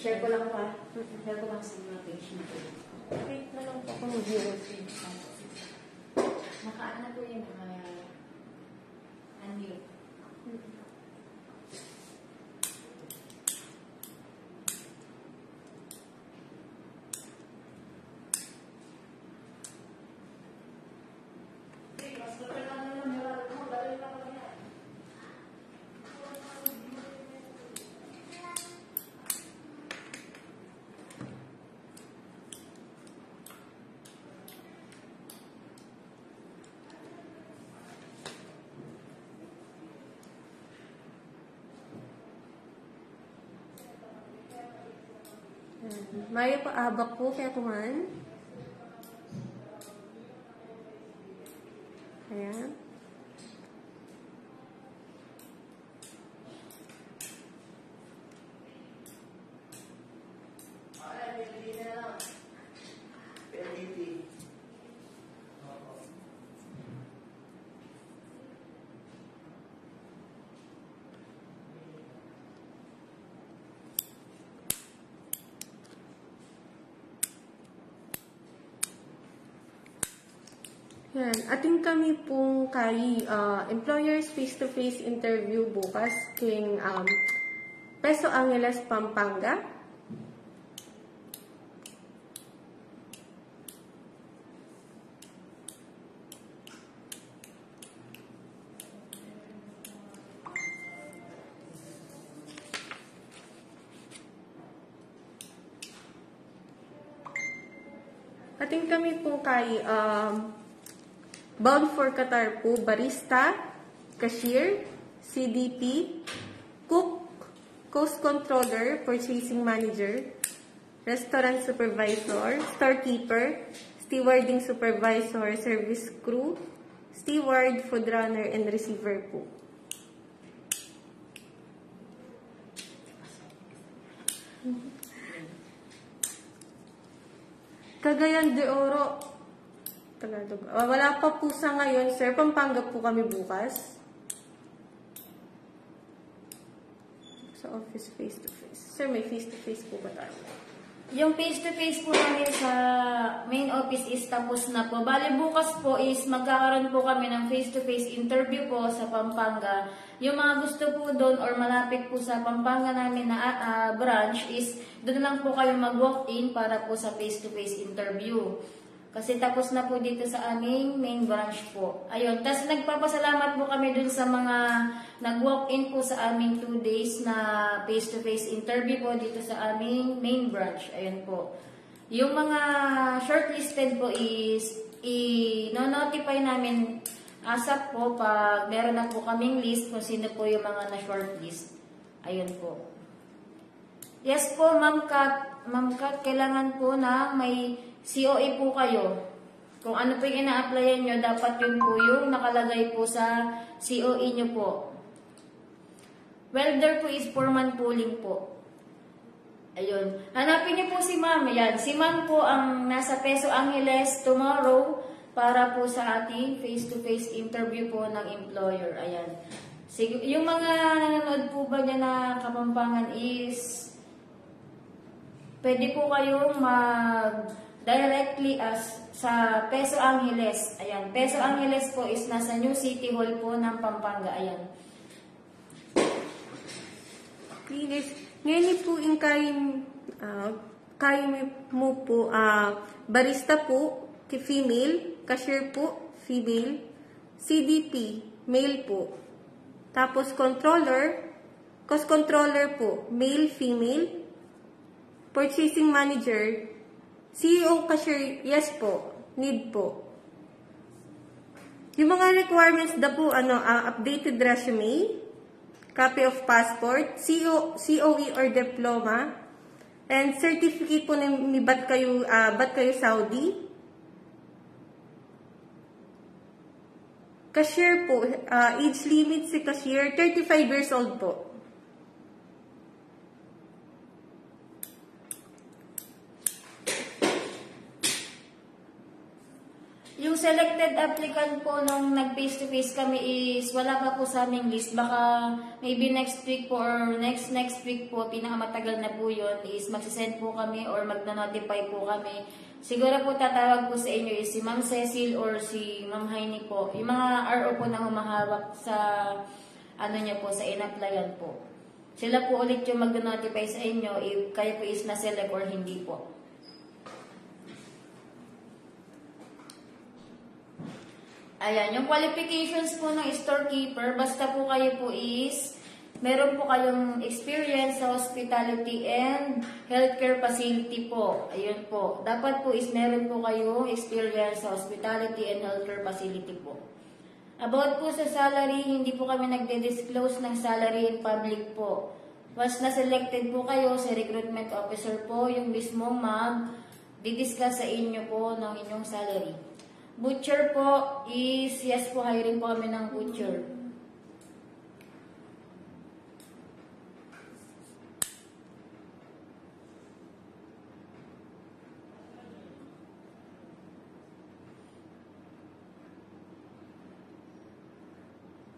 Share ko lang pa. Share ko lang sa mga page nito. Wait na lang po kung mag-viewers. Naka-ano po yung mga unmute. Mayo pa abak po kaya tuman. Ayan. Yan. Ating kami pong kay employers face-to-face interview bukas king Peso Angeles, Pampanga. Ating kami pong kay Bound for Qatar po, barista, cashier, CDP, cook, coast controller, purchasing manager, restaurant supervisor, storekeeper, stewarding supervisor, service crew, steward, food runner, and receiver po. Cagayan de Oro, Tagalog. Wala pa po sa ngayon, sir. Pampanga po kami bukas. Sa office face-to-face. Sir, may face-to-face po ba tayo? Yung face-to-face po namin sa main office is tapos na po. Bali bukas po is magkakaroon po kami ng face-to-face interview po sa Pampanga. Yung mga gusto po doon or malapit po sa Pampanga namin na branch is doon lang po kayo mag-walk-in para po sa face-to-face interview. Kasi tapos na po dito sa aming main branch po. Ayun. Tapos nagpapasalamat po kami dun sa mga nag-walk-in po sa aming 2 days na face-to-face interview po dito sa aming main branch. Ayun po. Yung mga shortlisted po is i-notify namin ASAP po pag meron na po kaming list kung sino po yung mga na-shortlist. Ayun po. Yes po, Ma'am Kat. Ma'am Kat, kailangan po na may COE po kayo. Kung ano po yung ina-applyan nyo, dapat yun po yung nakalagay po sa COE nyo po. Welder po is foreman pooling po. Ayun. Hanapin nyo po si Ma'am. Ayan. Si Ma'am po ang nasa Peso Angeles tomorrow para po sa ating face-to-face interview po ng employer. Ayan. Yung mga nanonood po ba niya na Kapampangan is pwede po kayong directly sa Peso Angeles. Ayan. Peso Angeles po is nasa New City Hall po ng Pampanga. Ayan. Please, ngayon po yung kain mo po, barista po, female, cashier po, female, CDP, male po. Tapos controller, cost controller po, male, female, purchasing manager, CEO, cashier, yes po. Need po. Yung mga requirements na po, updated resume, copy of passport, COE or diploma, and certificate po na ba't kayo Saudi. Cashier po, age limit si cashier, 35 years old po. Yung Yung selected applicant po nung nag-face-to-face kami is wala pa po sa aming list. Baka maybe next week po or next week po, pinakamatagal na po yun, is magsisend po kami or magna-notify po kami. Siguro po tatawag po sa inyo is si Ma'am Cecil or si Ma'am Heini po. Yung mga RO po na humahawak sa ano niya po, sa in-applyan po. Sila po ulit yung mag-notify sa inyo if kayo po is na-select or hindi po. Ayan, yung qualifications po ng storekeeper, basta po kayo po is, meron po kayong experience sa hospitality and healthcare facility po. Ayun po. Dapat po is meron po kayong experience sa hospitality and healthcare facility po. About po sa salary, hindi po kami nagde-disclose ng salary in public po. Once na-selected po kayo sa recruitment officer po, yung mismong mag-didiscuss sa inyo po ng inyong salary. Butcher po is, yes po, hiring po kami ng butcher.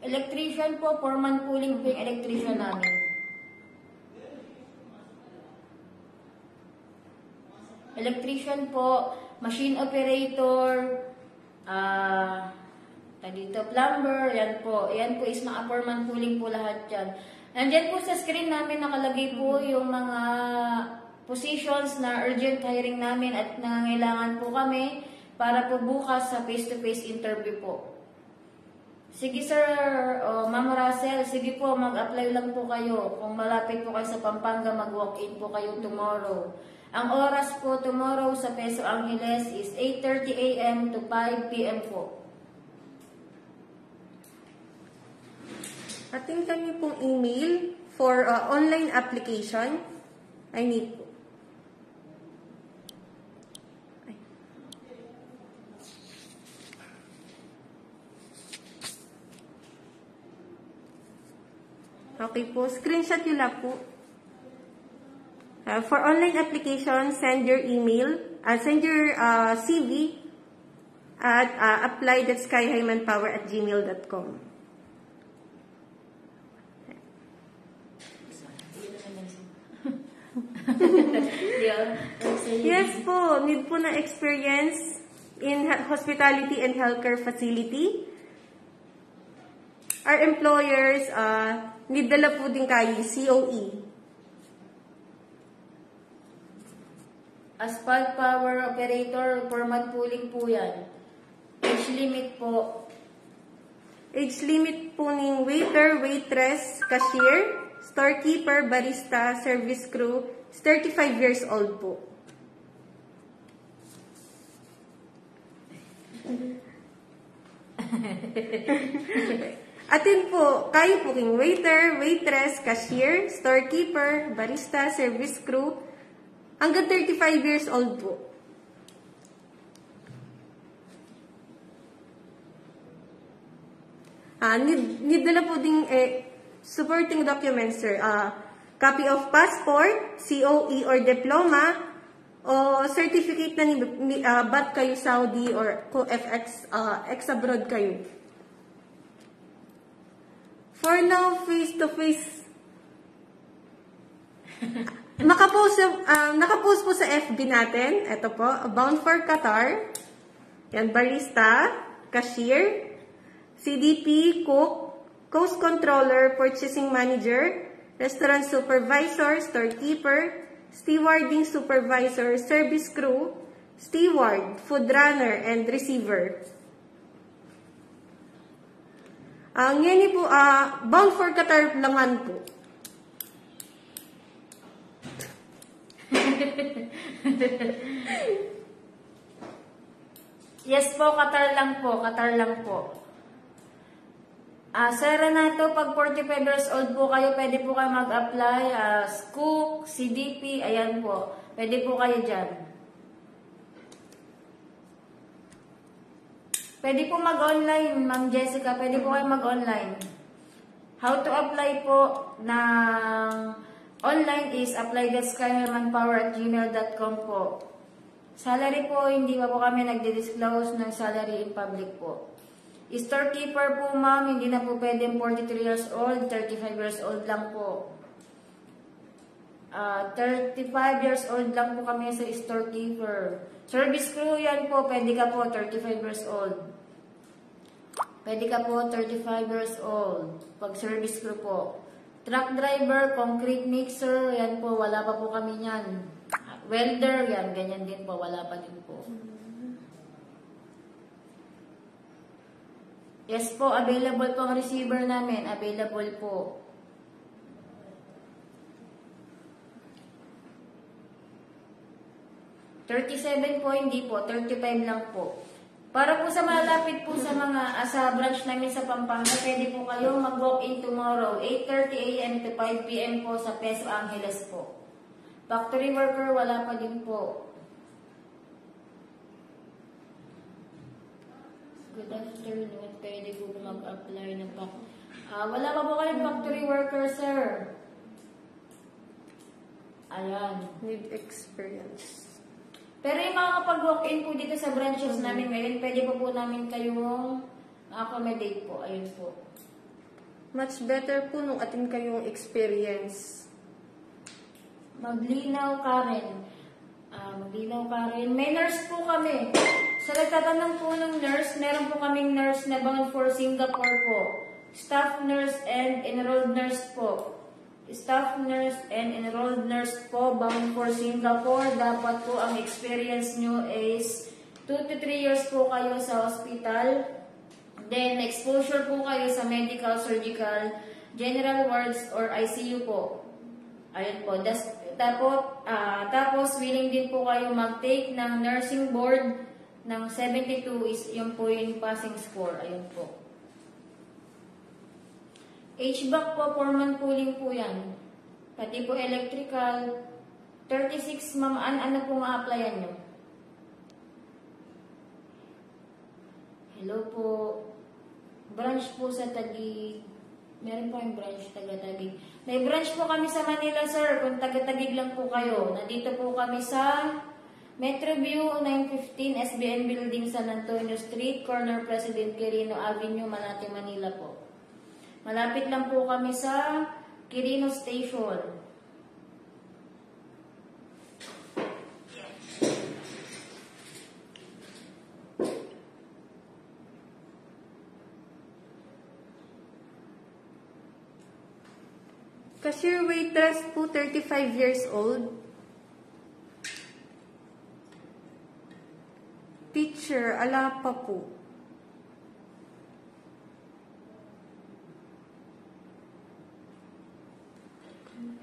Electrician po, foreman pooling po yung electrician namin. Electrician po, machine operator, dito, plumber, yan po. Yan po is mga foreman pooling po lahat yan. Nandyan po sa screen namin nakalagay po yung mga positions na urgent hiring namin at nangangailangan po kami para po bukas sa face-to-face interview po. Sige sir, Ma'am Russell, sige po, mag-apply lang po kayo. Kung malapit po kayo sa Pampanga, mag-walk-in po kayo tomorrow. Ang oras po tomorrow sa Peso Angeles is 8:30 a.m. to 5 p.m. po. Ating kami pong email for online application. I need po. Okay po, screenshot nyo lang po. For online application, send your email, send your CV at apply.skyhighmanpower@gmail.com. Yes po, need po na experience in hospitality and healthcare facility. Our employers, need dala po din kayo, COE. Asphalt power operator, format pooling po yan. Age limit po. Age limit po ng waiter, waitress, cashier, storekeeper, barista, service crew, is 35 years old po. Atin po, kayo po king waiter, waitress, cashier, storekeeper, barista, service crew, hanggang 35 years old po. Need nila po ding supporting documents, sir. Copy of passport, COE or diploma, o certificate na ba't kayo Saudi or FX, ex-abroad kayo. For now, face-to-face, nakapost po sa FB natin. Ito po, Bound for Qatar. Yan, barista, cashier, CDP, cook, coast controller, purchasing manager, restaurant supervisor, storekeeper, stewarding supervisor, service crew, steward, food runner, and receiver. Ngayon po, Bound for Qatar langan po. Yes po, Qatar lang po. Qatar lang po. Sir Renato, pag 45 years old po kayo, pwede po kayo mag-apply as cook, CDP, ayan po. Pwede po kayo dyan. Pwede po mag-online, Ma'am Jessica. Pwede po kayo mag-online. How to apply po ng online is apply.skyhighmanpower@gmail.com po. Salary po, hindi pa po kami nagdi-disclose ng salary in public po. Storekeeper po ma'am, hindi na po pwedeng 43 years old, 35 years old lang po. 35 years old lang po kami sa storekeeper. Service crew yan po, pwede ka po 35 years old. Pwede ka po 35 years old. Pag service crew po. Truck driver, concrete mixer, yan po, wala pa po kami yan. Welder, yan, ganyan din po, wala pa din po. Yes po, available po ang receiver namin, available po. $37 po, hindi po, 35 lang po. Para po sa malapit po sa mga sa branch namin sa Pampanga, pwede po kayo mag-walk-in tomorrow, 8:30 a.m. to 5 p.m. po sa Peso Angeles po. Factory worker, wala pa din po. Good afternoon, pwede po mag-apply ng wala pa po kayong factory worker, sir. Ayan. Need experience. Pero yung mga kapag-walk-in po dito sa branches namin ngayon, pwede po namin kayong accommodate po. Ayun po. Much better po nung atin kayong experience. Maglinaw Karen. Maglinaw Karen. May nurse po kami. Sa nagtatanong po ng nurse, meron po kaming nurse na bound for Singapore po. Staff nurse and enrolled nurse po. Staff nurse and enrolled nurse po, bound for Singapore. Dapat po ang experience nyo is 2 to 3 years po kayo sa hospital. Then, exposure po kayo sa medical, surgical, general wards, or ICU po. Ayun po. Tapos, willing din po kayo mag-take ng nursing board ng 72 is yung po yung passing score. Ayun po. HVAC po, foreman pooling po yan. Pati po electrical. 36, ma'am, ano po nga-applyan nyo? Hello po. Branch po sa Taguig. Meron po yung branch taga-Taguig. May branch po kami sa Manila, sir. Kung taga-Taguig lang po kayo. Nandito po kami sa Metroview 915 SBN Building, San Antonio Street, corner President Quirino Avenue, Malate, Manila po. Malapit lang po kami sa Quirino Station. Cashier waitress po, 35 years old. Teacher, ala pa po.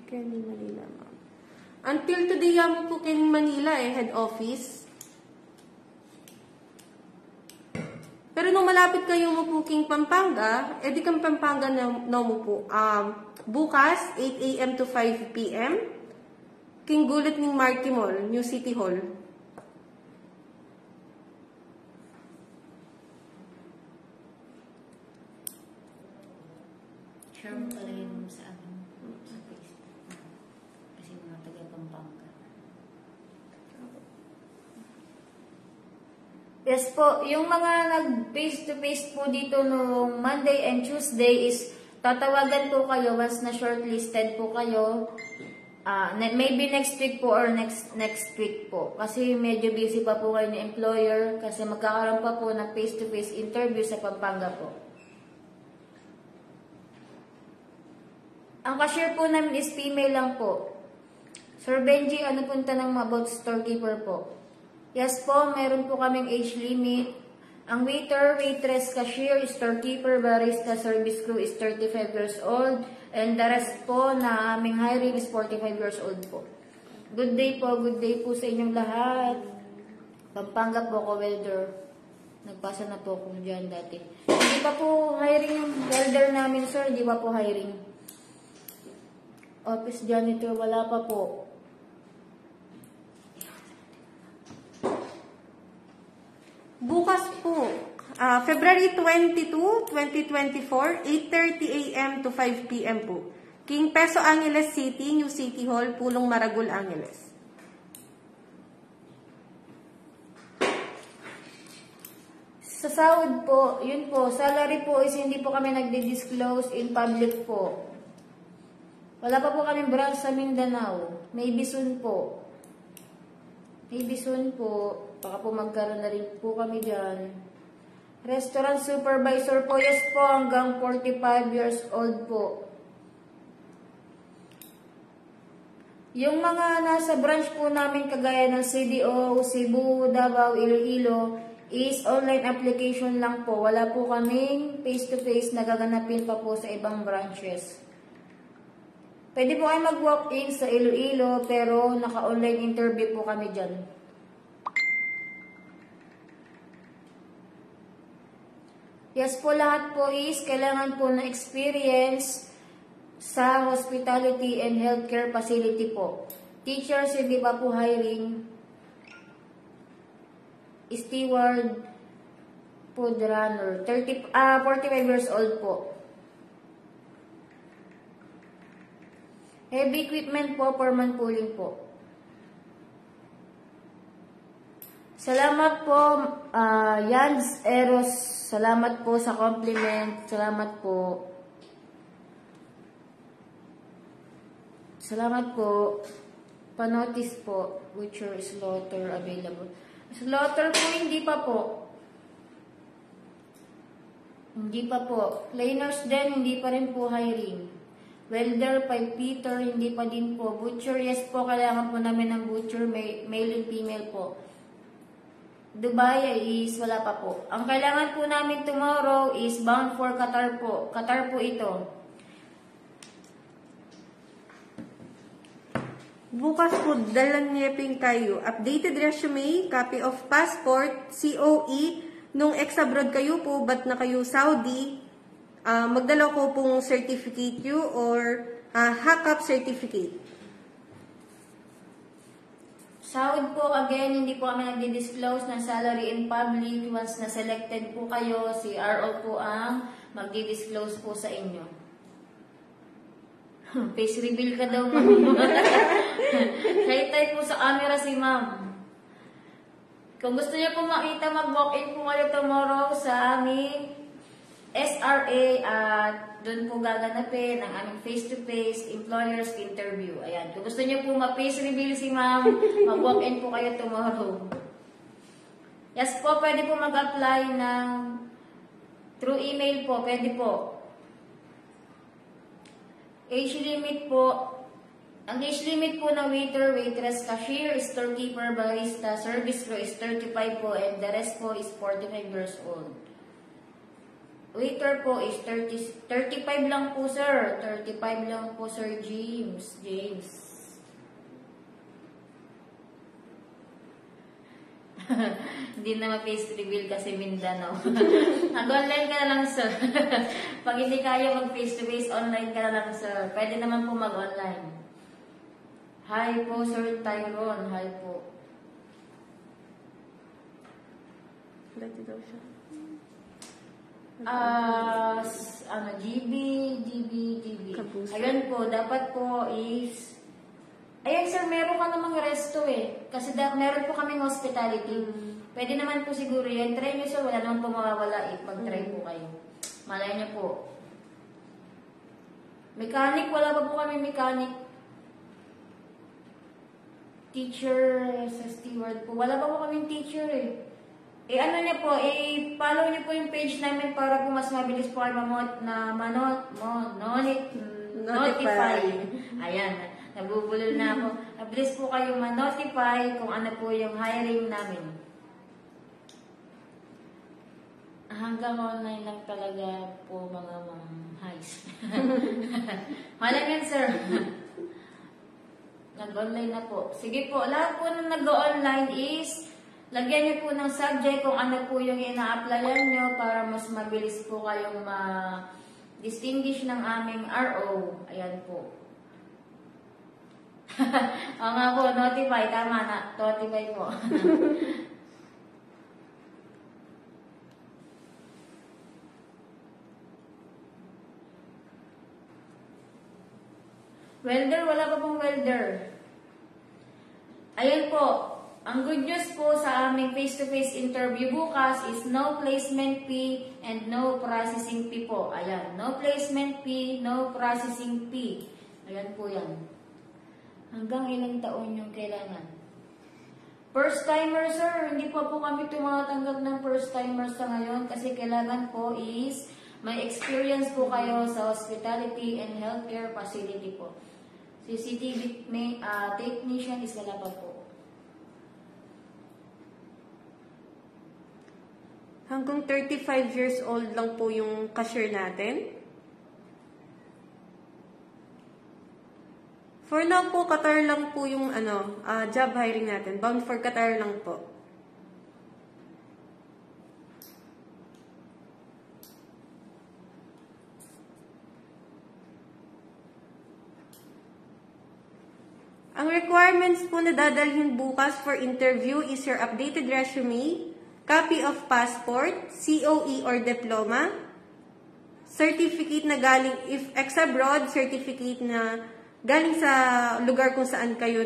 Kening Manila, ma'am. Until today, mo po Kening Manila head office. Pero nung malapit kayo mo po King Pampanga, di kang Pampanga na mo po. Bukas, 8 a.m. to 5 p.m. King Gulat ng Marty Mall, New City Hall. Share mo palagay mo sa akin sa Facebook. Kasi mga taga-Pampanga. Yes po, yung mga nag-face-to-face po dito nung Monday and Tuesday is tatawagan po kayo once na shortlisted po kayo. Maybe next week po or next week po. Kasi medyo busy pa po kayo ng employer kasi magkakaroon pa po ng face-to-face interview sa Pampanga po. Ang cashier po namin is female lang po. Sir Benji, ano punta ng about storekeeper po? Yes po, meron po kaming age limit. Ang waiter, waitress, cashier, storekeeper, barista, service crew is 35 years old. And the rest po na aming hiring is 45 years old po. Good day po sa inyong lahat. Pampanga po ako, welder. Nagpasa na po ako dyan dati. Hindi pa po hiring yung welder namin, sir. Hindi pa po hiring. Office janitor, wala pa po. Bukas po, February 22, 2024, 8:30 a.m. to 5 p.m. po. King Peso Angeles City, New City Hall, Pulong Maragul, Angeles. Sa sahod po, yun po, salary po is hindi po kami nagdi-disclose in public po. Wala pa po kami branch sa Mindanao. Maybe soon po. Maybe soon po. Baka po magkaroon na rin po kami dyan. Restaurant supervisor po, yes po, hanggang 45 years old po. Yung mga nasa branch po namin kagaya ng CDO, Cebu, Davao, Iloilo, is online application lang po. Wala po kaming face-to-face na gaganapin pa po sa ibang branches. Pwede po kayo mag-walk-in sa Iloilo, pero naka-online interview po kami dyan. Yes po, lahat po is kailangan po na experience sa hospitality and healthcare facility po. Teachers, hindi pa po hiring. Steward, food runner, 45 years old po. Heavy equipment po, foreman pooling po. Salamat po, Yans Eros. Salamat po sa compliment. Salamat po. Salamat po. Panotice po, butcher slaughter available. Slaughter po, hindi pa po. Hindi pa po. Cleaners din, hindi pa rin po hiring. Welder, pipe fitter, hindi pa din po. Butcher, yes po, kailangan po namin ng butcher, male and female po. Dubai is wala pa po. Ang kailangan po namin tomorrow is bound for Qatar po. Qatar po ito. Bukas po, dalan niya kayo. Updated resume, copy of passport, COE, nung ex-abroad kayo po, ba't na kayo Saudi, magdala ko pong certificate you or hack-up certificate. Sahod po, again, hindi po kami nagdi-disclose ng salary in public. Once na selected po kayo, si RO po ang magdi-disclose po sa inyo. Face reveal ka daw, ma'am. High-type po sa camera si ma'am. Kung gusto niyo po makita, mag-walk-in po kayo tomorrow sa aming SRA at doon po gaganapin ang aming face-to-face employers interview. Ayan. Kung gusto niyo po ma-face reveal si ma'am, mag-walk-in po kayo tomorrow. Yes po, pwede po mag-apply ng through email po. Pwede po. Age limit po. Ang age limit po ng waiter, waitress, cashier, storekeeper, barista, service crew is 35 po and the rest po is 45 years old. Waiter po is 35 lang po, sir. 35 lang po, Sir James. Hindi na ma-face reveal kasi Mindanao. Mag-online ka na lang, sir. Pag hindi kaya mag-face-to-face, online ka na lang, sir. Pwede naman po mag-online. Hi po, Sir Tyrone. Hi po. Dati daw siya. GB. Kabuso. Ayun po, dapat po is... Ayan, sir, meron ka namang resto eh. Kasi meron po kaming hospitality. Pwede naman po siguro yan. Try nyo, sir. Wala naman po mawawala eh. Pag-try po kayo. Malay nyo po. Mechanic, wala pa po kami mechanic. Teacher sa steward po. Wala pa po kaming teacher eh. Ano niyo po, follow niyo po yung page namin para po mas mabilis po kayo notify. Ayan, nabubulol na ako. Mabilis po kayo ma-notify kung ano po yung hiring namin. Hanggang online lang talaga po mga highs. Malam yan, sir. Nag-online na po. Sige po, lahat po na nag-online is lagyan niyo po ng subject kung ano po yung ina-applyan niyo para mas mabilis po kayong ma-distinguish ng aming RO. Ayan po. O nga po, notify. Tama na. Notify po. Welder, wala pa pong welder. Ayan po. Ang good news po sa aming face-to-face interview bukas is no placement fee and no processing fee po. Ayan, no placement fee, no processing fee. Ayan po yan. Hanggang ilang taon yung kailangan? First timer, sir. Hindi po kami tumatanggap ng first timer sa ngayon kasi kailangan po is may experience po kayo sa hospitality and healthcare facility po. CCTV technician is wala pa po. Hanggang 35 years old lang po yung cashier natin. For now po, Qatar lang po yung job hiring natin. Bound for Qatar lang po. Ang requirements po na dadalhin bukas for interview is your updated resume, copy of passport, COE or diploma, certificate na galing, if ex-abroad, certificate na galing sa lugar kung saan kayo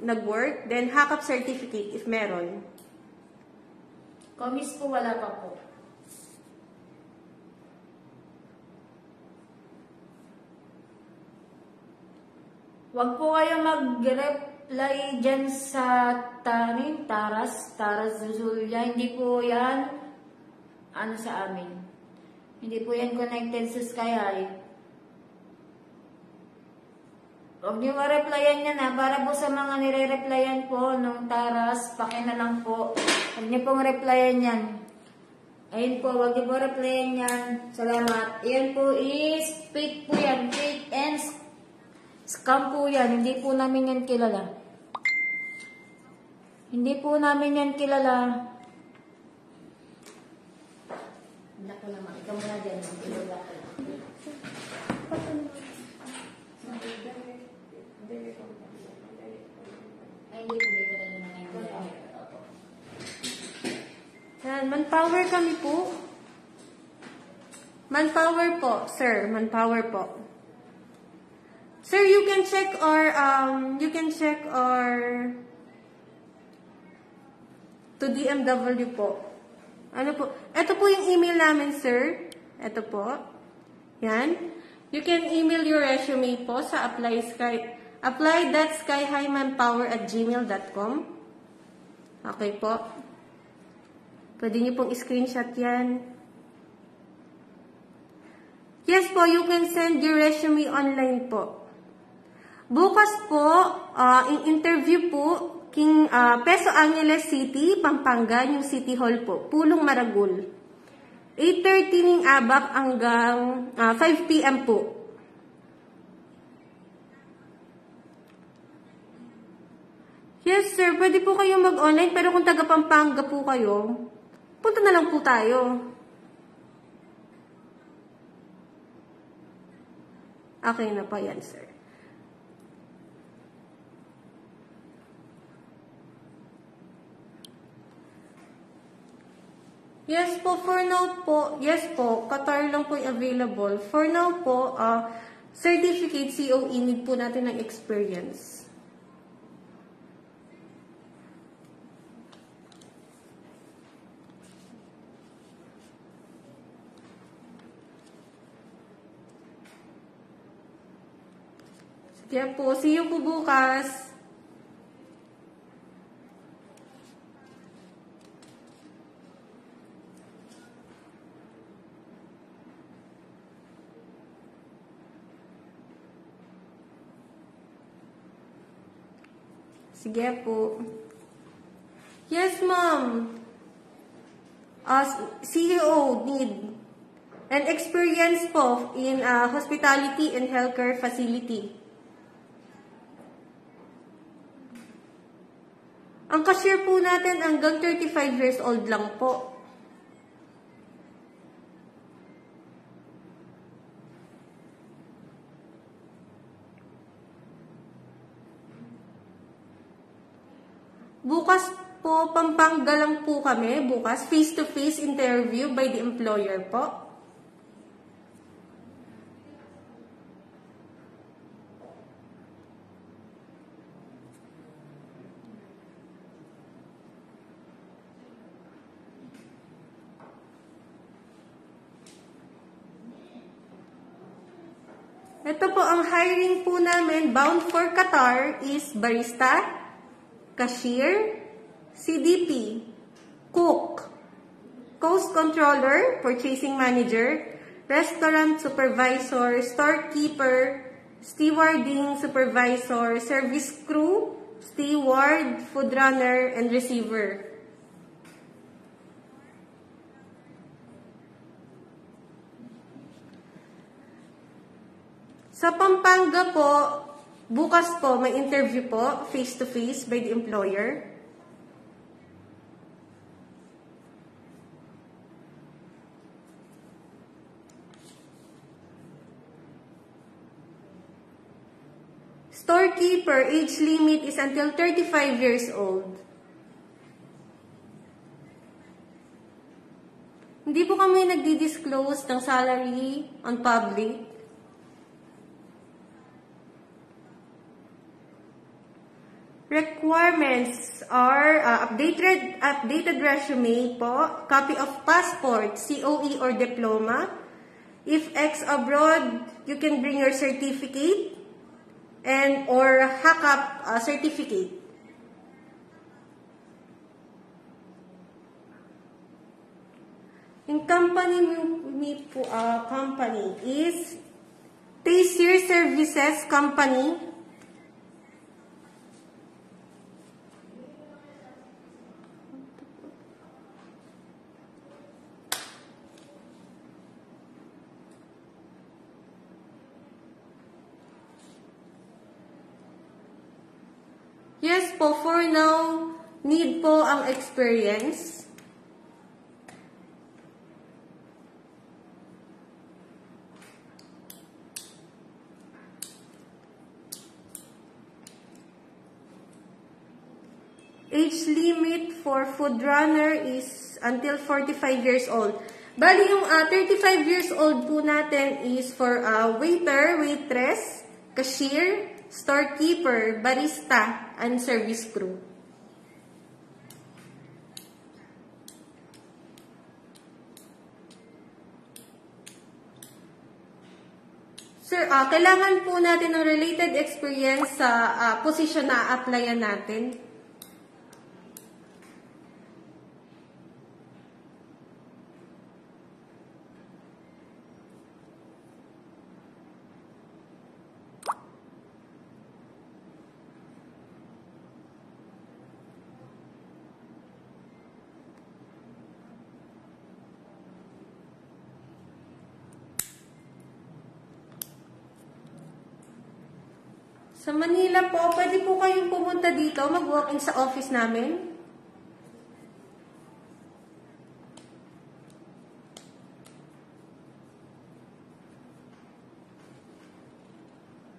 nag-work, then HACCP certificate if meron. Commis po wala pa po. Huwag po kayo mag-reply dyan sa Taras Zuzulia. Hindi po yan sa amin. Hindi po yan connected sa Sky High. Huwag niyo ma-replyan yan para po sa mga nire-replyan po nung Taras, paki na lang po. Huwag niyo pong replyan yan. Ayun po, huwag niyo po replyan yan. Salamat. Yan po is fake po yan. Fake and scam po yan. Hindi po namin yan kilala. Hindi po namin yan kilala. Hindi ko naman. Ikaw muna dyan. Kilala ko. Ay, hindi po dito rin naman yung Yan, manpower kami po. Manpower po, sir. Manpower po. Sir, you can check our to DMW po. Ano po? Ito po yung email namin, sir. Ito po. Yan. You can email your resume po sa apply.skyhighmanpower@gmail.com. Okay po. Pwede niyo pong screenshot yan. Yes po, you can send your resume online po. Bukas po, in-interview po, Peso Angeles City, Pampanga, yung City Hall po, Pulong Maragul. 8:30 ng abak hanggang 5 p.m. po. Yes sir, pwede po kayo mag-online, pero kung taga Pampanga po kayo, punta na lang po tayo. Okay na pa yan, sir. Yes po, for now po, yes po, Qatar lang po available. For now po, certificate COE, need po natin ng experience. Sige po, see you po bukas. Sige po. Yes, ma'am. CEO need an experience po in hospitality and healthcare facility. Ang cashier po natin hanggang 35 years old lang po. Bukas po, Pampanga lang po kami. Bukas, face-to-face interview by the employer po. Ito po ang hiring po namin, bound for Qatar, is barista, cashier, CDP, cook, coast controller, purchasing manager, restaurant supervisor, storekeeper, stewarding supervisor, service crew, steward, food runner, and receiver. Sa Pampanga po, bukas po may interview po, face-to-face by the employer. Storekeeper, age limit is until 35 years old. Hindi po kami nagdi-disclose ng salary on public. Requirements are updated resume po, copy of passport, COE or diploma. If ex-abroad, you can bring your certificate and or hack-up certificate. Yung company is Taysir Services Company. Yes po, for now, need po ang experience. Age limit for food runner is until 45 years old. Bali, yung 35 years old po natin is for waiter, waitress, cashier, storekeeper, barista, and service crew. Sir, kailangan po natin ng related experience sa position na applyan natin. Sa Manila po, pwede po kayong pumunta dito, mag-walk-in sa office namin.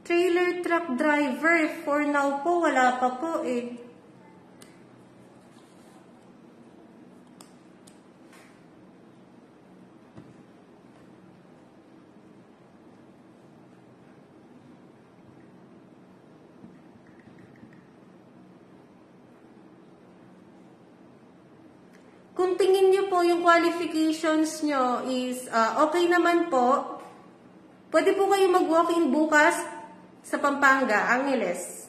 Trailer truck driver, for now po, wala pa po eh. Kung tingin niyo po yung qualifications nyo is okay naman po, pwede po kayo mag-walk-in bukas sa Pampanga, Angeles.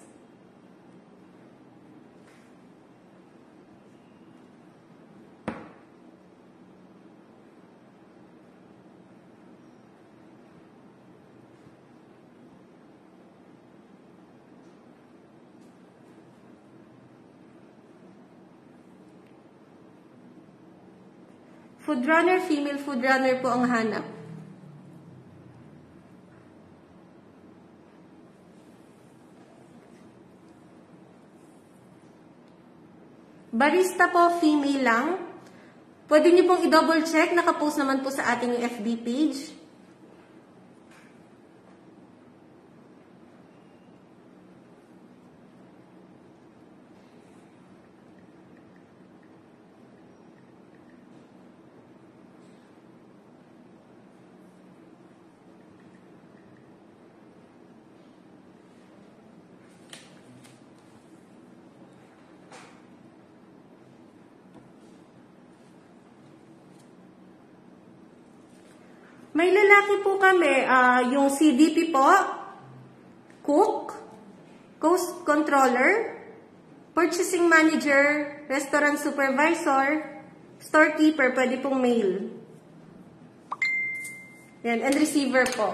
Food runner, female food runner po ang hanap. Barista po, female lang. Pwede niyo pong i-double check, nakapost naman po sa ating FB page. May lalaki po kami, yung CDP po, cook, coast controller, purchasing manager, restaurant supervisor, storekeeper, pwede pong male. Yan, and receiver po.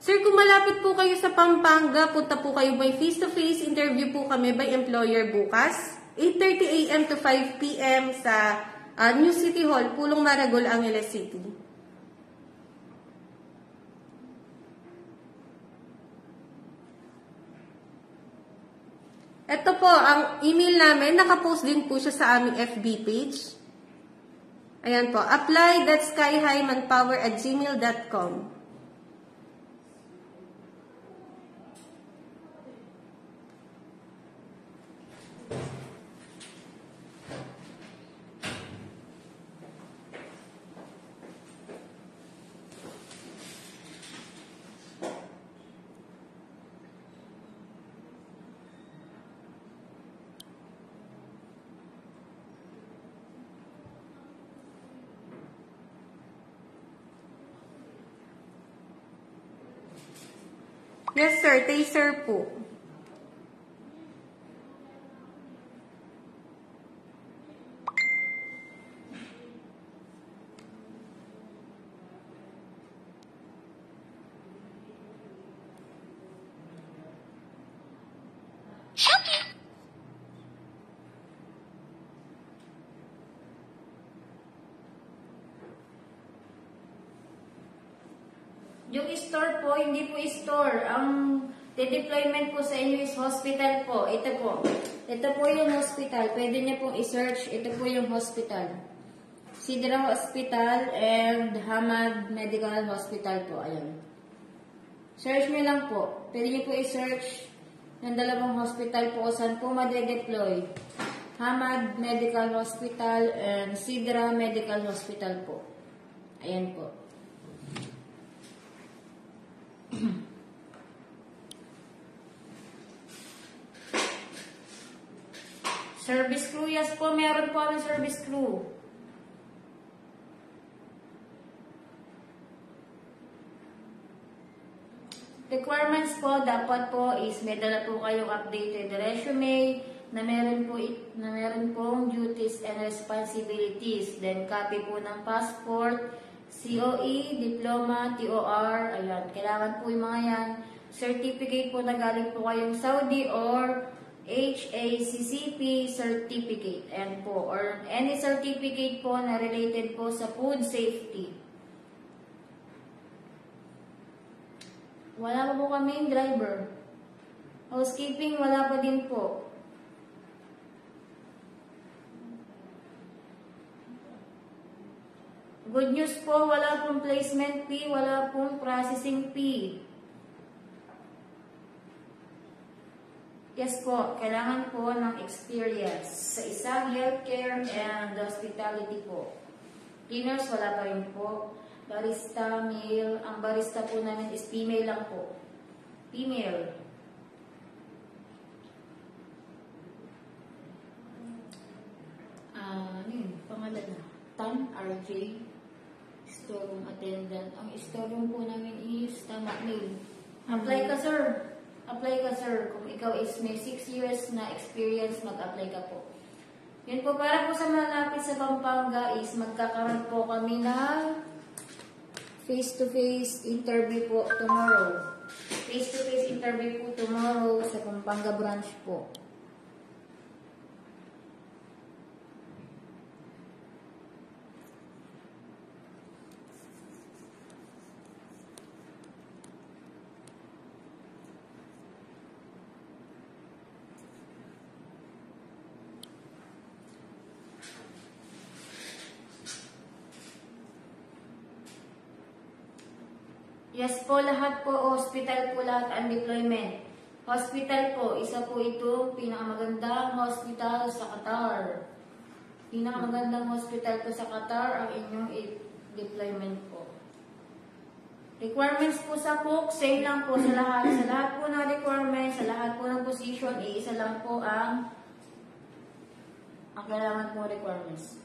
Sir, kung malapit po kayo sa Pampanga, punta po kayo by face-to-face interview po kami by employer bukas. 8:30 a.m. to 5 p.m. sa New City Hall, Pulong Maragol, Angeles City. Ito po, ang email namin, nakapost din po siya sa aming FB page. Ayan po, apply.skyhighmanpower@gmail.com. Yes sir, taser po. Yung store po, hindi po store. Ang deployment po sa inyo is hospital po. Ito po. Ito po yung hospital. Pwede niyo pong i-search. Ito po yung hospital. Sidra Hospital and Hamad Medical Hospital po. Ayan. Search niyo lang po. Pwede niyo po i-search ng dalawang hospital po saan po madedeploy. Hamad Medical Hospital and Sidra Medical Hospital po. Ayan po. Service crew, yes po, meron po ang service crew. Requirements po, dapat po is may dala po kayong updated resume na meron pong duties and responsibilities. Then copy po ng passport, COE, diploma, TOR, ayan. Kailangan po yung mga yan. Certificate po na galing po kayong Saudi or HACCP certificate. And po, or any certificate po na related po sa food safety. Wala pa po kaming driver. Housekeeping, wala pa din po. Good news po, wala pong placement fee, wala pong processing fee. Yes po, kailangan po ng experience sa isang healthcare and hospitality po. Cleaners, wala pa rin po. Barista, male. Ang barista po namin is female lang po. Female. Ano yun? Pangalan na. Tan, RJ. Storeroom attendant. Ang storeroom po namin is tama, male. Apply ka, sir. Apply ka, sir. Kung ikaw is may 6 years na experience, mag-apply ka po. Yun po, para po sa malapit sa Pampanga is magkakaroon po kami ng face-to-face interview po tomorrow. Face-to-face interview po tomorrow sa Pampanga branch po. Yes po, lahat po, hospital po lahat ang deployment. Hospital po, isa po ito, pinakamagandang hospital sa Qatar. Pinakamagandang hospital po sa Qatar ang inyong deployment po. Requirements po sa cook, same lang po sa lahat. Sa lahat po ng requirements, sa lahat po ng position, isa lang po ang kailangan po requirements.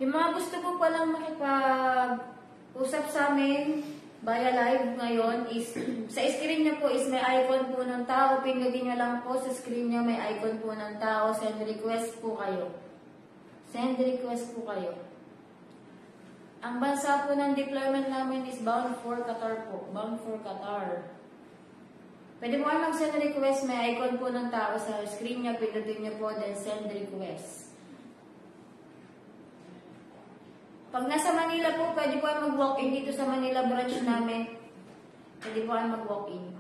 Yung mga gusto po palang makipag-usap sa amin via live ngayon is, sa screen nyo po is may icon po ng tao. Pindutin nyo lang po sa screen nyo, may icon po ng tao. Send request po kayo. Send request po kayo. Ang bansa po ng deployment namin is bound for Qatar po. Bound for Qatar. Pwede mo kayo mag-send request. May icon po ng tao sa screen nyo. Pindutin nyo po, then send request. Pag nasa Manila po, pwede po kayo mag-walk-in dito sa Manila branch namin. Pwede po kayo mag-walk-in.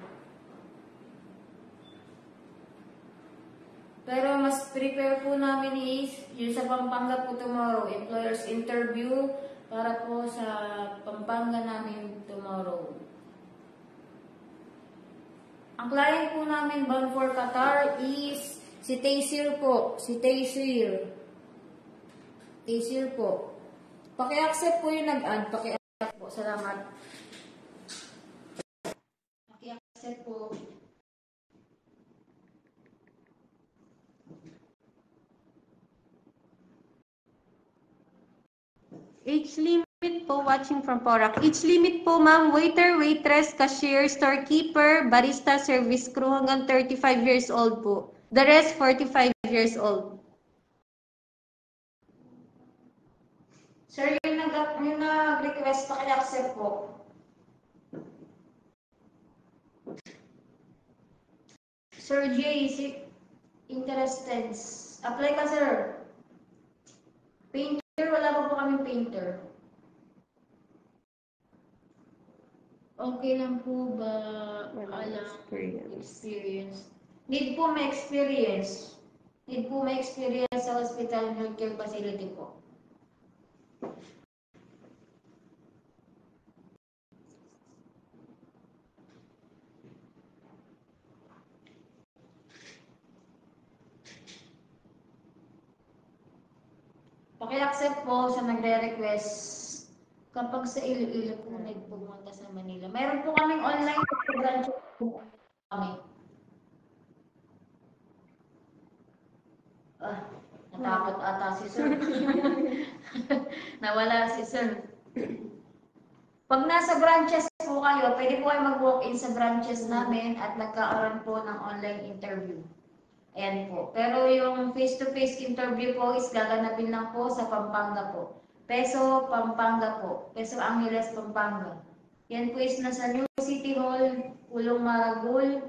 Pero mas prepare po namin is, yung sa Pampanga po tomorrow, employer's interview para po sa Pampanga namin tomorrow. Ang client po namin bound for Qatar is si Taysir po. Si Taysir. Taysir po. Paki-accept po yung nag-add. Paki-accept po. Salamat. Paki-accept po. Age limit po, watching from Porac. Age limit po, ma'am, waiter, waitress, cashier, storekeeper, barista, service crew, hanggang 35 years old po. The rest, 45 years old. Sir, yung nag-request, paki-accept po. Sir J, interested. Apply ka, sir. Painter, wala pa po kami painter. Okay lang po ba? Experience. Need po may experience. Need po may experience sa hospital and healthcare facility po. Paki-accept po sa nagre-request kapag sa Iloilo po nagpumunta sa Manila. Mayroon po kaming online branch po kami. Natakot ata si sir. Nawala si sir. Pag nasa branches po kayo, pwede po kayo mag-walk-in sa branches namin at nagkakaroon po ng online interview. Ayan po. Pero yung face-to-face interview po is gaganapin lang po sa Pampanga po. Peso, Pampanga po. Peso Angeles, Pampanga. Yan po is nasa New City Hall, Pulong Maragul,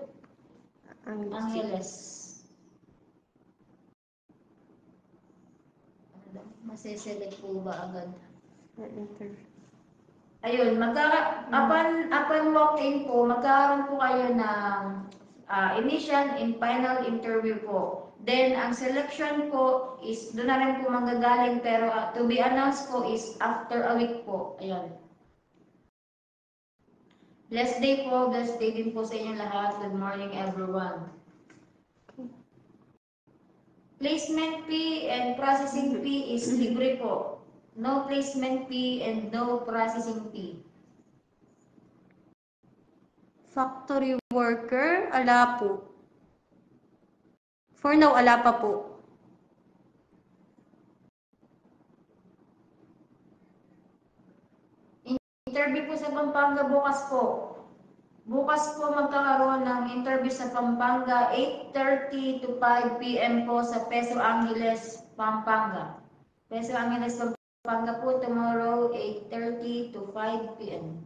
Angeles. Masiselect po ba agad? Ayun, upon walk-in po, magkakaroon po kayo ng initial and final interview po. Then, ang selection po is, doon na rin po manggagaling, pero to be announced po is after a week po. Ayun. Blessed day po, blessed day din po sa inyo lahat. Good morning everyone. Placement fee and processing fee is libre po. No placement fee and no processing fee. Factory worker, ala po. For now, ala pa po. Interview po sa Pampanga bukas po. Bukas po magkakaroon ng interview sa Pampanga, 8:30 to 5 p.m. po sa Peso Angeles, Pampanga. Peso Angeles, Pampanga po tomorrow, 8:30 to 5 p.m.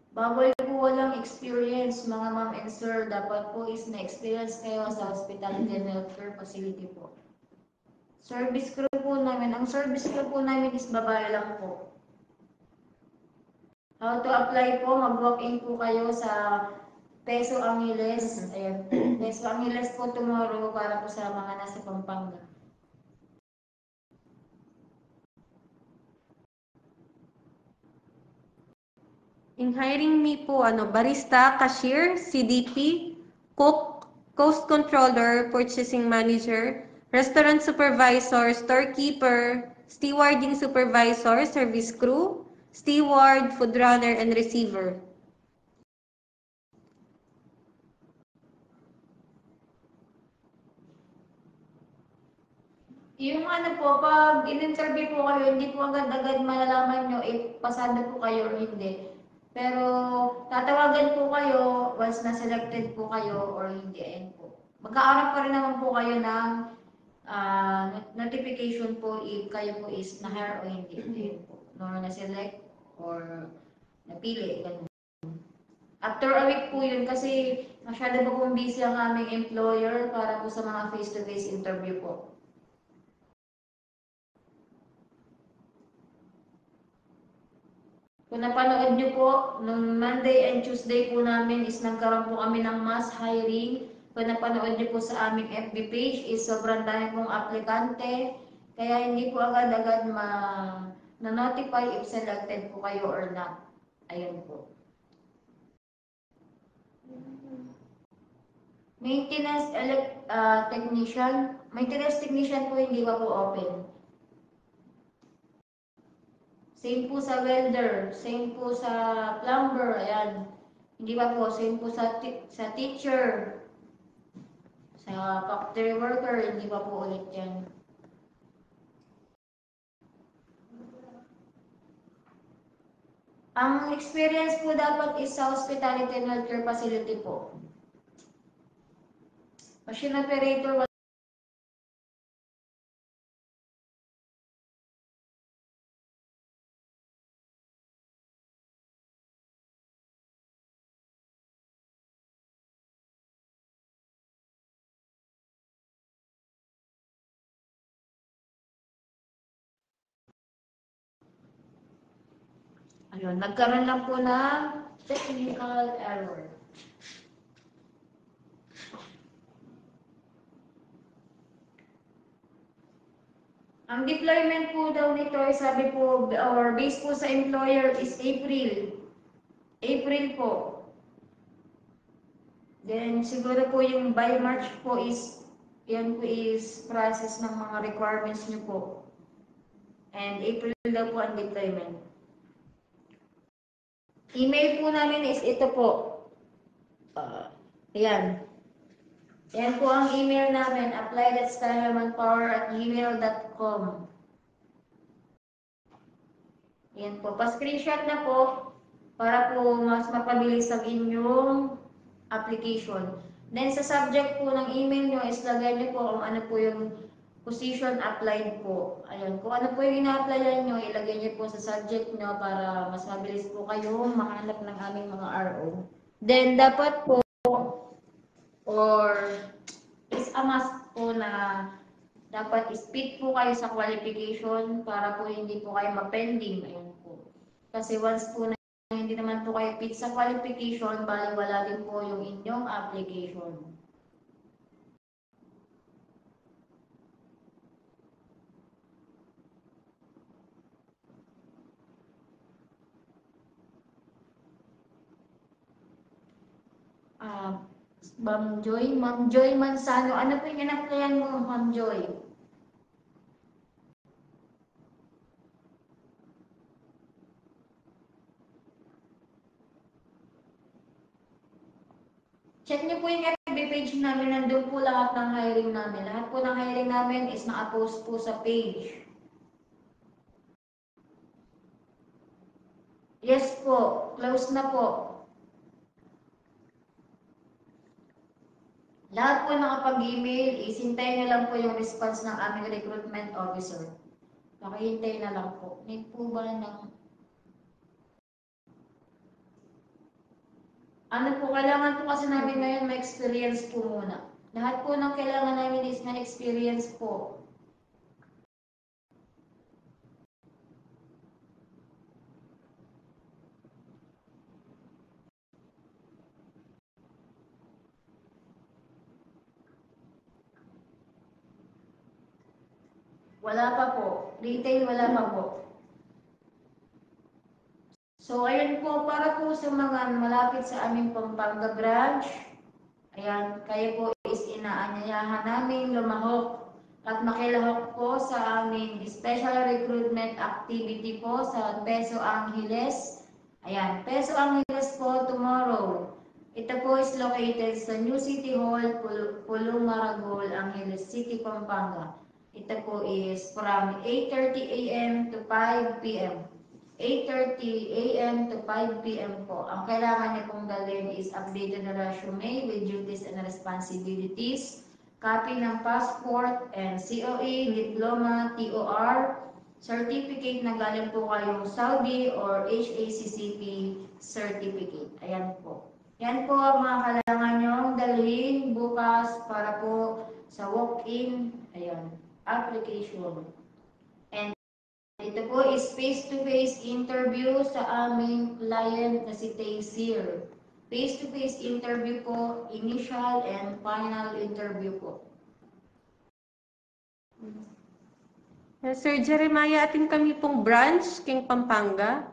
Bawal po walang experience, mga ma'am and sir. Dapat po is na-experience kayo sa hospitality and healthcare facility po. Service crew po namin. Ang service crew po namin is babae lang po. How to apply po? Mag-walk-in po kayo sa Peso Angeles. Ayan po. Peso Angeles po tomorrow para po sa mga nasa Pampanga. In hiring me po, barista, cashier, CDP, cook, coast controller, purchasing manager, restaurant supervisor, storekeeper, stewarding supervisor, service crew, steward, food runner, and receiver. Yung ano po, pag in-interview po kayo, hindi po agad-agad malalaman nyo if pasado po kayo or hindi. Pero tatawagan po kayo once na selected po kayo or hindi. Ayan po. Magkakaroon pa rin naman po kayo ng notification po if kayo po is na-hire o hindi. Ayan po. Nor na-select or napili. Ganun. After a week po yun kasi masyado po pong busy ang aming employer para po sa mga face-to-face interview po. Kung napanood nyo po, nung Monday and Tuesday po namin is nagkaroon po kami ng mass hiring. Kung napanood nyo po sa aming FB page is sobrang dami pong aplikante. Kaya hindi po agad-agad na-notify if selected po kayo or not. Ayun po. Maintenance technician. Maintenance technician po hindi pa po open. Same po sa welder, same po sa plumber, ayan. Hindi pa po, same po sa teacher, sa factory worker, hindi pa po ulit yan. Ang experience po dapat is sa hospitality and healthcare facility po. Machine operator, ayun, nagkaroon lang po ng technical error. Ang deployment po daw nito ay sabi po, or based po sa employer is April. April po. Then siguro po yung by March po is, yan po is process ng mga requirements nyo po. And April daw po ang deployment. Email po namin is ito po. Ayan. Yan po ang email namin, apply@stylemanpower@gmail.com. Yan po. Pa-screenshot na po para po mas mapabilis ang inyong application. Then sa subject po ng email nyo is lagay nyo po kung ano po yung position applied po. Ayan. Kung ano po yung ina-applyan nyo, ilagay nyo po sa subject nyo para mas mabilis po kayo mahanap ng aming mga RO. Then dapat po or is a must po na dapat speak po kayo sa qualification para po hindi po kayo ma-pending. Ayun po. Kasi once po na hindi naman po kayo fit sa qualification, baliwala din po yung inyong application. Ma'am Joy Mansano, ano po yung in-applyan mo, Ma'am Joy? Check niyo po yung FB page namin, nandun po lahat ng hiring namin. Lahat po ng hiring namin is naka-post po sa page. Yes po, close na po. Lahat po nakapag-email, isintayin nyo lang po yung response ng aming recruitment officer. Nakihintay na lang po. May po ba ng... Ano po, kailangan po kasi namin ngayon may experience po muna. Lahat po ng kailangan namin is may experience po. Wala pa po. Retail, wala pa po. So, ayun po, para po sa mga malapit sa aming Pampanga branch, ayan, kayo po is inaanyayahan namin lumahok at makilahok po sa aming special recruitment activity po sa Peso Angeles. Ayan, Peso Angeles po tomorrow. Ito po is located sa New City Hall, Pulong Maragol, Angeles City, Pampanga. Ito po is from 8:30 a.m. to 5 p.m. 8:30 a.m. to 5 p.m. po. Ang kailangan niyo pong dalhin is updated na resume with duties and responsibilities, copy ng passport and COE, diploma, TOR, certificate na galing po kayong Saudi or HACCP certificate. Ayan po. Yan po ang mga kailangan nyong dalhin bukas para po sa walk-in, ayan, application. And ito po is face-to-face interview sa aming client na si Taysir. Face-to-face interview po, initial and final interview po. Sir Jeremiah, atin kami pong branch, King Pampanga.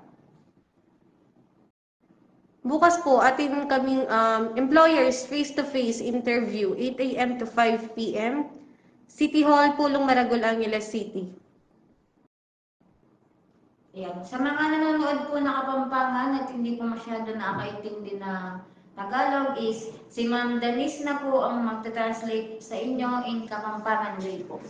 Bukas po, atin kaming employers face-to-face interview, 8 a.m. to 5 p.m. City Hall, Pulong Maragol, Angeles City. Ayan. Sa mga nanonood po na Kapampangan at hindi po masyado nakakaintindi na Tagalog is si Ma'am Danis na po ang magta-translate sa inyo in Kapampangan way po.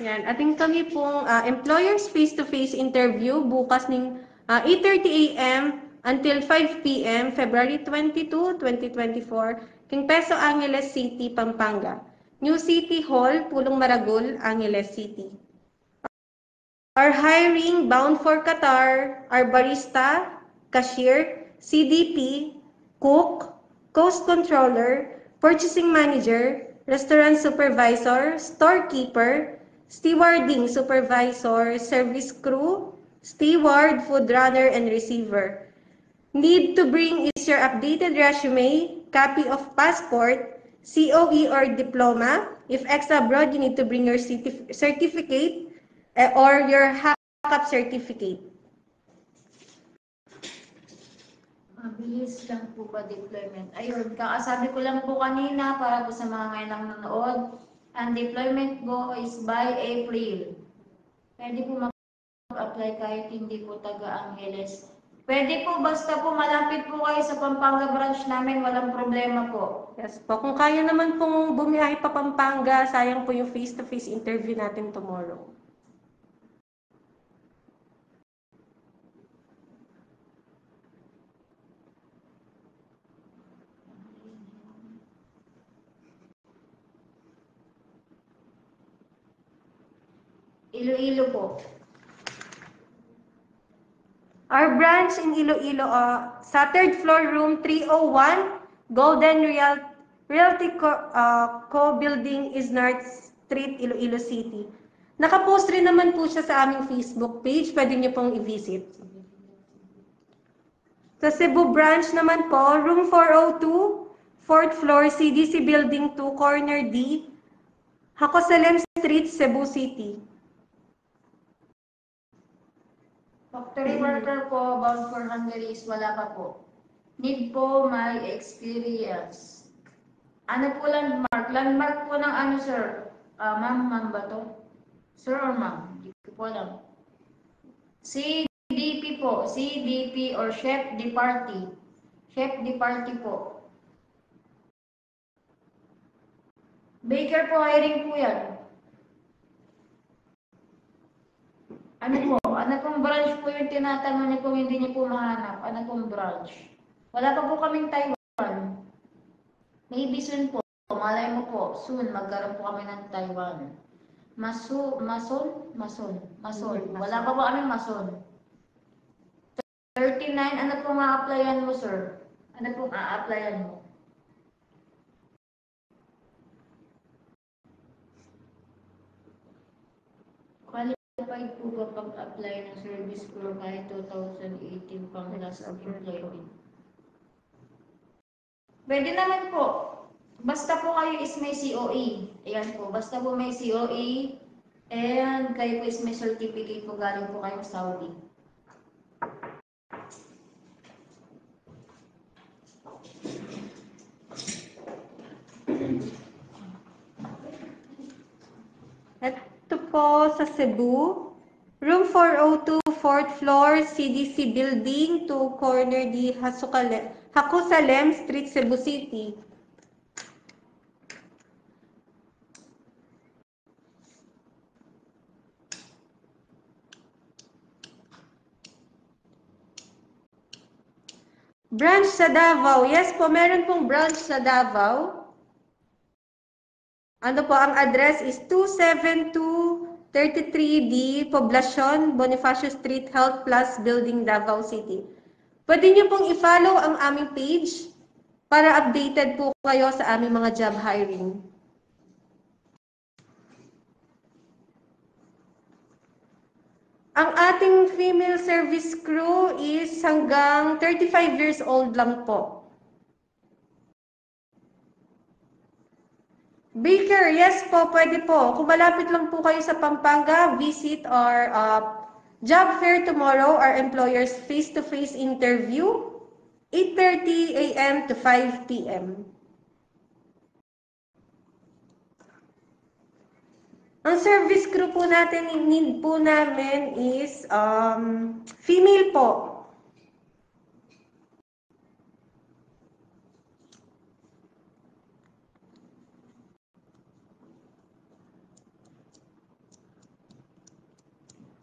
Yan, ating kami pong employers face-to-face interview bukas ng 8:30 a.m. until 5 p.m. February 22, 2024, King Peso, Angeles City, Pampanga. New City Hall, Pulong Maragol, Angeles City. Our hiring bound for Qatar are barista, cashier, CDP, cook, coast controller, purchasing manager, restaurant supervisor, storekeeper, stewarding supervisor, service crew, steward, food runner, and receiver. Need to bring is your updated resume, copy of passport, COE or diploma. If ex-abroad, you need to bring your certificate or your hack-up certificate. Mabilis lang po ba deployment? Ayun, kakasabi ko lang po kanina para po sa mga ngayon lang nanood. Ang deployment po is by April. Pwede po mag-apply kahit hindi po taga-Angeles. Pwede po, basta po malapit po kayo sa Pampanga branch namin, walang problema po. Yes po. Kung kaya naman pong bumiyahe pa Pampanga, sayang po yung face-to-face interview natin tomorrow. Iloilo po. Our branch in Iloilo, sa third floor room 301, Golden Realty Co. Building is North Street, Iloilo City. Nakapost rin naman po siya sa aming Facebook page. Pwede niyo pong i-visit. Sa Cebu branch naman po, room 402, 4th floor, CDC Building 2, corner D, Hacosalem Street, Cebu City. Factory worker po, bound for Hungary is wala pa po. Need po my experience. Ano po landmark? Landmark po ng ano, sir? Ma'am ba to? Sir or ma'am? Hindi ko po alam. CDP po. CDP or chef de party. Chef de party po. Baker po, hiring po yan. Ano po? Ano pong branch po yung tinatanong niyo kung hindi niyo po mahanap? Ano pong branch? Wala pa po kaming Taiwan. Maybe soon po. Malay mo po, soon magkaroon po kami ng Taiwan. Mason. Wala pa po kaming mason. 39, ano pong a-applyan mo, sir? Ano pong a-applyan mo? Qualified po ba pag-apply ng service crew kahit 2018 pang last of employment? Pwede naman po. Basta po kayo is may COE. Ayan po. Basta po may COE and kayo po is may certificate po galing po kayong Saudi. Ito po sa Cebu, room 402, 4th floor, CDC Building 2, corner D, Hacosalem Street, Cebu City. Branch sa Davao. Yes po, meron pong branch sa Davao. Ano po, ang address is 27233D, Poblacion, Bonifacio Street, Health Plus Building, Davao City. Pwede niyo pong i-follow ang aming page para updated po kayo sa aming mga job hiring. Ang ating female service crew is hanggang 35 years old lang po. Baker, yes po, pwede po. Kung malapit lang po kayo sa Pampanga, visit our job fair tomorrow, our employer's face-to-face interview, 8:30 a.m. to 5 p.m. Ang service crew po natin, need po namin is female po.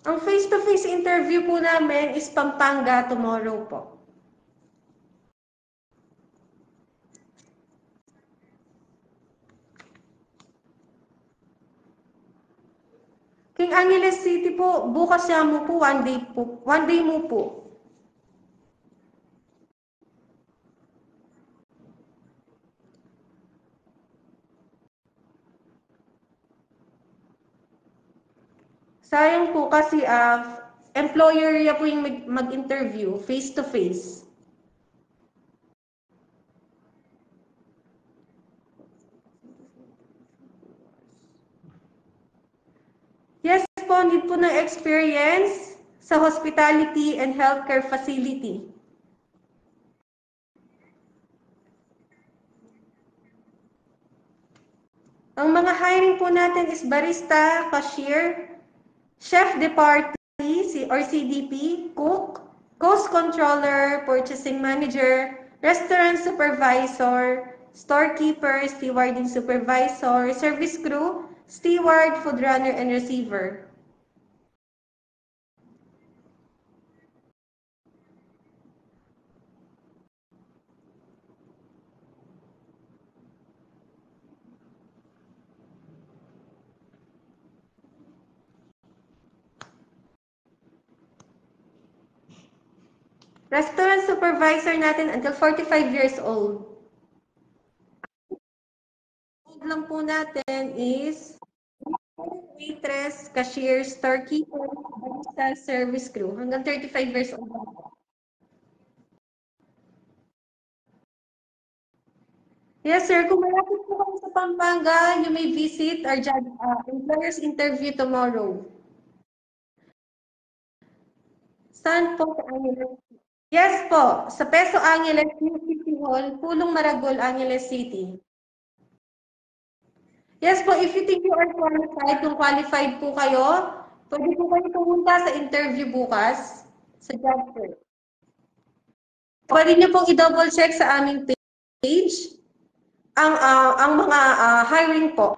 Ang face-to-face interview po namin is Pampanga tomorrow po. King Angeles City po, bukas siya mo po, one day mo po. Sayang po kasi employer niya po yung mag-interview face-to-face. Yes po, need po ng experience sa hospitality and healthcare facility. Ang mga hiring po natin is barista, cashier, chef de partie or CDP, cook, cost controller, purchasing manager, restaurant supervisor, storekeeper, stewarding supervisor, service crew, steward, food runner, and receiver. Restaurant supervisor natin until 45 years old. Old lang po natin is waitress, cashier, storekeeper, barista, service crew. Hanggang 35 years old lang po. Yes, sir. Kung malapit po kayo sa Pampanga, you may visit our job employer's interview tomorrow. Saan po sa Angeles? Yes po, sa Peso Angeles, New City Hall, Pulong Maragol, Angeles City. Yes po, if you think you are qualified, kung qualified po kayo, pwede po kayo pumunta sa interview bukas sa job fair. Pwede niyo pong i-double check sa aming page ang mga hiring po.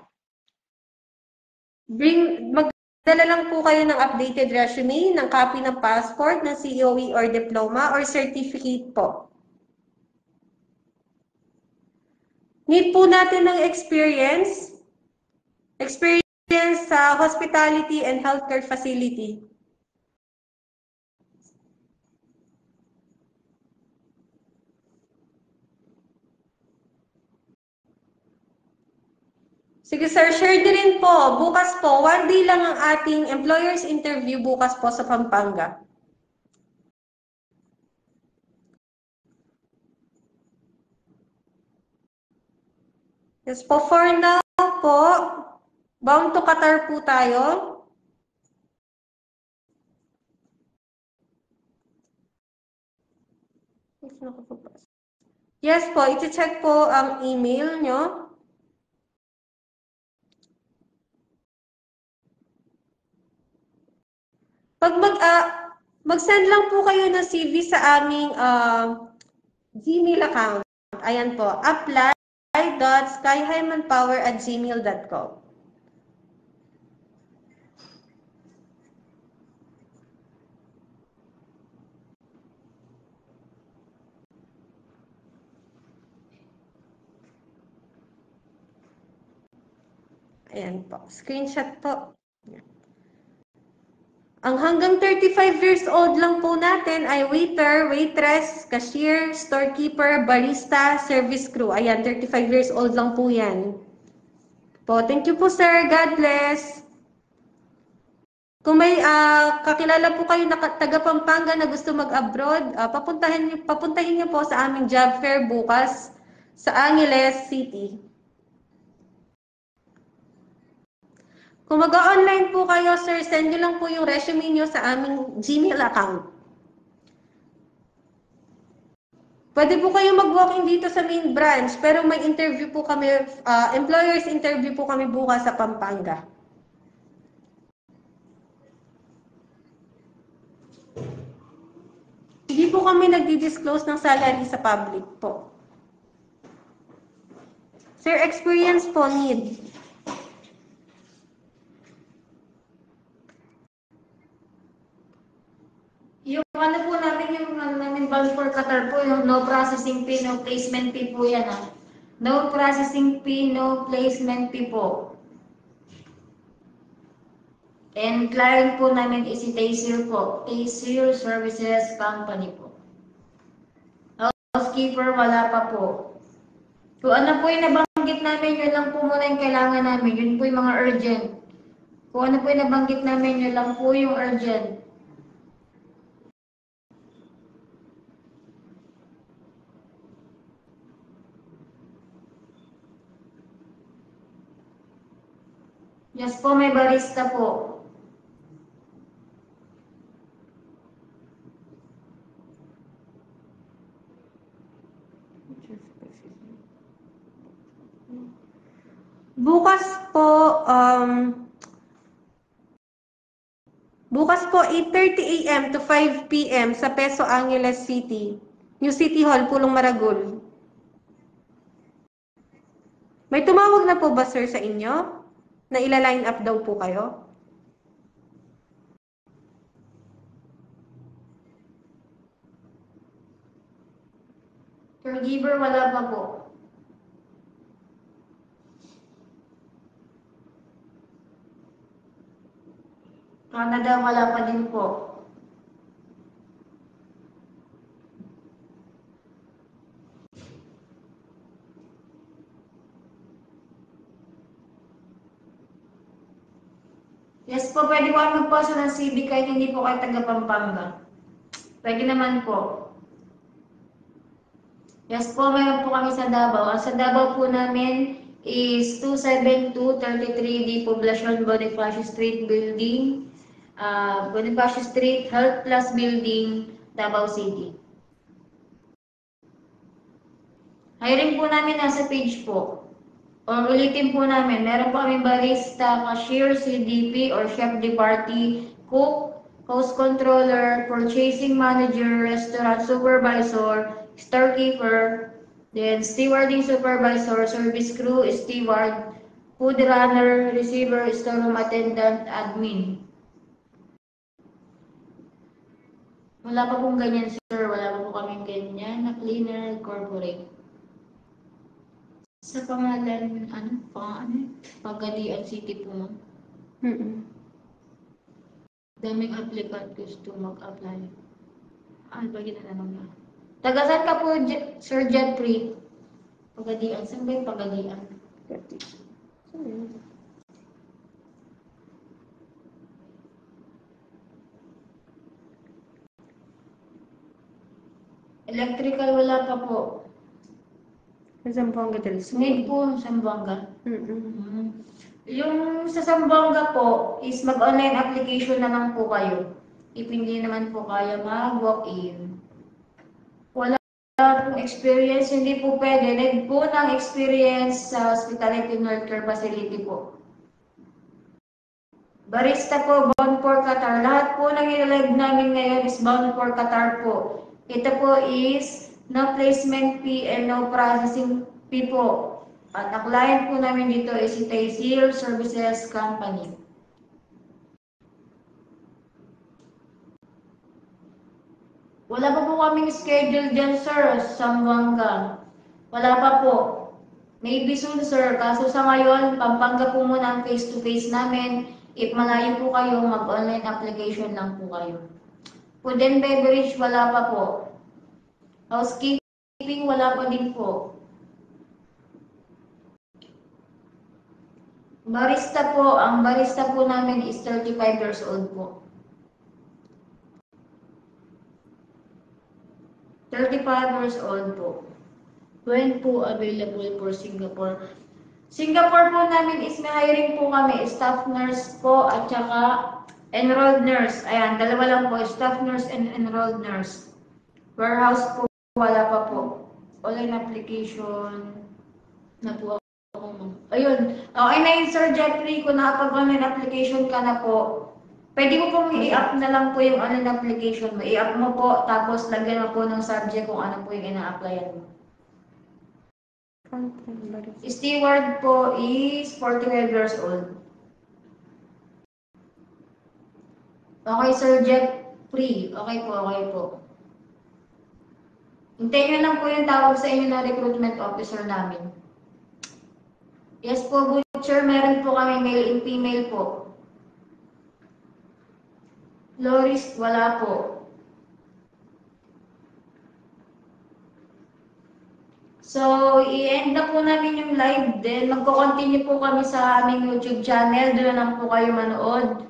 Magdala lang po kayo ng updated resume, ng copy ng passport, ng COE or diploma or certificate po. Need po natin ng experience sa hospitality and healthcare facility. Sige sir, share din rin po. Bukas po, one day lang ang ating employer's interview bukas po sa Pampanga. Yes po, for now po, bound to Qatar po tayo. Yes po, iti-check po ang email nyo. Pag mag-send lang po kayo ng CV sa aming Gmail account. Ayan po, apply.skyhighmanpower@gmail.com. Ayan po. Screenshot po. Ang hanggang 35 years old lang po natin ay waiter, waitress, cashier, storekeeper, barista, service crew. Ayan, 35 years old lang po yan. Po, thank you po sir. God bless. Kung may kakilala po kayo na taga Pampanga na gusto mag-abroad, papuntahin niyo po sa aming job fair bukas sa Angeles City. Kung mag-online po kayo, sir, send nyo lang po yung resume nyo sa aming Gmail account. Pwede po kayo mag-walk-in dito sa main branch, pero may interview po kami, employers interview po kami bukas sa Pampanga. Hindi po kami nagdi-disclose ng salary sa public po. Sir, experience po need. Yung ano po namin, yung ano namin, bound for Qatar po, yung no processing fee, no placement fee po yan ah. No processing fee, no placement fee po. And client po namin is si Taysir po. Taysir Services Company po. Housekeeper, wala pa po. Kung ano po yung nabanggit namin, yun lang po muna yung kailangan namin. Yun po yung mga urgent. Kung ano po yung nabanggit namin, yun lang po yung urgent. Yes po, may barista po. Bukas po, 8:30 a.m. to 5 p.m. sa Peso Angeles City, New City Hall, Pulong Maragul. May tumawag na po ba, sir, sa inyo? Na ila-line up daw po kayo? Caregiver, wala pa po. Canada, wala pa din po. Yes po, pwede po kayo magpasa ng CV kahit hindi po kayo taga Pampanga. Pwede naman po. Yes po, mayroon po kami sa Davao. Ang sa Davao po namin is 27233D Poblacion Bonifacio Street Building, Bonifacio Street Health Plus Building, Davao City. Hiring po namin nasa page po. O ulitin po namin, meron po kami barista, cashier, CDP or chef de partie, cook, host controller, purchasing manager, restaurant supervisor, storekeeper, then stewarding supervisor, service crew, steward, food runner, receiver, storeroom attendant, admin. Wala pa pong ganyan, sir. Wala pa po kaming ganyan na cleaner, corporate. Sa pangalan, Pagadian City po, ma'am. Daming applicant gusto mag-apply. Pagin na lang na. Tagasan ka po, Sir Jeffrey. Pagadian. Saan ba yung Pagadian? Electrical, wala pa po. Zamboanga del Sur. Need po, Zamboanga. Yung sa Zamboanga po, is mag-online application na lang po kayo. If hindi naman po kaya mag-walk-in. Wala pong experience, hindi po pwede. Need po ng experience sa hospitality and healthcare facility po. Barista po, bound for Qatar. Lahat po ng i-live namin ngayon is bound for Qatar po. Ito po is no placement fee and no processing fee po. At ang client po namin dito is si Taysir Services Company. Wala pa po kaming schedule dyan, sir, sa Zamboanga. Wala pa po. Maybe soon, sir. Kaso sa ngayon, Pampanga po muna ang face-to-face namin. If malayo po kayo, mag-online application lang po kayo. Food and beverage, wala pa po. Housekeeping, wala pa din po. Barista po, ang barista po namin is 35 years old po. 35 years old po. When po available for Singapore? Singapore po namin is may hiring po kami, staff nurse po at saka enrolled nurse. Ayan, dalawa lang po, staff nurse and enrolled nurse. Warehouse po, wala pa po. Online application na po ako. Ayun, okay na yun, Sir Jeffrey, kung nakapag-online application ka na po, pwede mo pong i-up na lang po yung online application mo. I-up mo po, tapos lagyan mo po ng subject kung ano po yung ina-applyan mo. Steward po is 45 years old. Okay, Sir Jeffrey. Okay po, okay po. Hintayin nyo lang po yung tawag sa inyo ng recruitment officer namin. Yes po, Butcher. Meron po kami male and female po. Loris, wala po. So, i-end na po namin yung live din. Magko-continue po kami sa aming YouTube channel. Doon lang po kayo manood.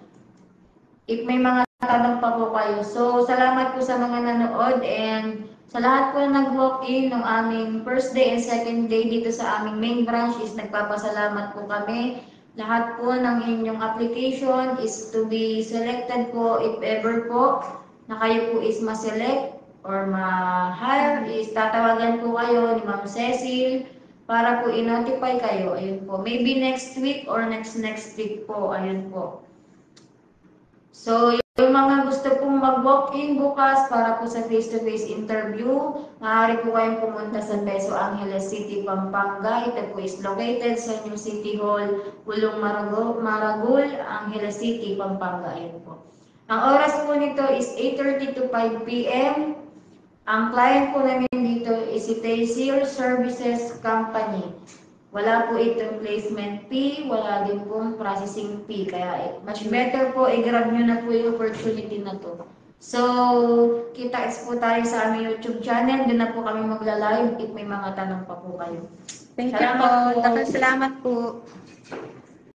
If may mga tanong pa po kayo. So, salamat po sa mga nanood and sa lahat po na nag-walk-in ng aming first day and second day dito sa aming main branch is nagpapasalamat po kami. Lahat po ng inyong application is to be selected po if ever po na kayo po is ma-select or ma-hire is tatawagan po kayo ni Ma'am Cecil para po i-notify kayo. Ayun po. Maybe next week or next week po. Ayun po. So, yung mga gusto pong mag-walk-in bukas para po sa face-to-face interview, maaari po kayong pumunta sa Peso Angeles City, Pampanga. Ito po is located sa New City Hall, Pulong Maragul, Angeles City, Pampanga. Ayun po. Ang oras po nito is 8:30 to 5 p.m. Ang client po namin dito is si Taysir Services Company. Wala po itong placement fee, wala din pong processing fee. Kaya much better po, i-grab nyo na po yung opportunity na to. So, kita-its po tayo sa aming YouTube channel. Doon na po kami magla-live if may mga tanong pa po kayo. Thank you po. Salamat po.